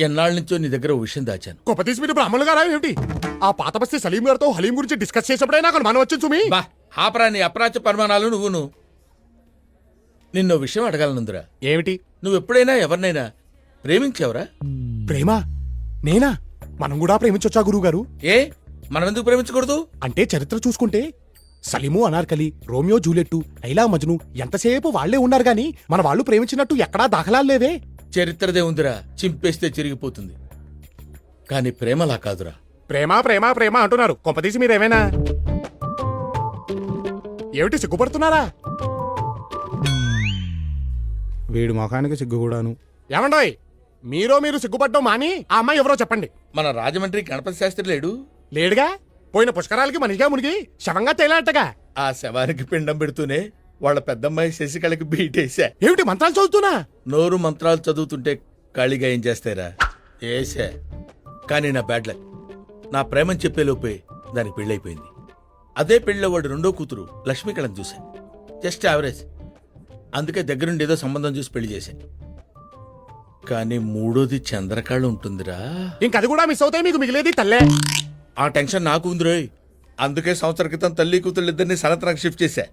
ఎన్నాళ్ళ నుంచో నీ దగ్గర ఓ విషయం దాచాను. గొప్ప తీసి మీరు బ్రాహ్మణులు గారా ఏమిటి? ఆ పాత బస్తీ సలీం గారితో హలీం గురించి డిస్కస్ చేసినప్పుడే నాకు మనం వచ్చింది సుమి. బా ఆపరా నీ అప్రాచ పరిమాణాలు నువ్వును. నిన్నో విషయం అడగాలనుందిరా. ఏమిటి? నువ్వు ఎప్పుడైనా ఎవరినైనా ప్రేమించావురా? ప్రేమ? నేనా? మనం కూడా ప్రేమించొచ్చా గురువు గారు? ఏ మనం ఎందుకు ప్రేమించకూడదు? అంటే చరిత్ర చూసుకుంటే సలీము, అనార్కలి, రోమియో జూలియట్టు, లైలా మజ్ను ఎంతసేపు వాళ్లే ఉన్నారు గాని మన వాళ్ళు ప్రేమించినట్టు ఎక్కడా దాఖలాలు లేవే. చరిత్రదే ఉందిరా, చింపేస్తే చిరిగిపోతుంది. కానీ ప్రేమలా కాదురా. ప్రేమ ప్రేమ ప్రేమ అంటున్నారు. కొంపదీసి మీరేమైనా ఏమిటి సిగ్గుపడుతున్నారా? వీడు మొఖానికి సిగ్గు కూడాను. ఏమండోయ్, మీరు సిగ్గుపడ్డం మాని ఆ అమ్మాయి ఎవరో చెప్పండి. మన రాజమండ్రి గణపతి శాస్త్రి లేడు? లేడుగా. పోయిన పుష్కరాలకి మనిషిగా మునిగి శవంగా తేలాటగా. ఆ శవానికి పిండం పెడుతూనే వాళ్ళ పెద్దమ్మాయి శశికళకి బీటేశా. ఏమిటి మంత్రాలు చదువుతున్నా? నోరు మంత్రాలు చదువుతుంటే ఖాళీగా ఏం చేస్తారా? ఏసా. కానీ నా బ్యాడ్ లక్, నా ప్రేమని చెప్పేలోపే దానికి పెళ్ళైపోయింది. అదే పెళ్ళిలో వాడు రెండో కూతురు లక్ష్మీకళని చూశా. Just average. అందుకే దగ్గరుండి ఏదో సంబంధం చూసి పెళ్లి చేశా. కానీ మూడోది చంద్రకళ ఉంటుందిరా. ఇంకది కూడా మిస్ అవుతాయి, మీకు మిగిలేది తల్లే. ఆ టెన్షన్ నాకు ఉందిరోయ్. అందుకే సంవత్సరం క్రితం తల్లి కూతురు ఇద్దరిని సనత్నాకు షిఫ్ట్ చేశా.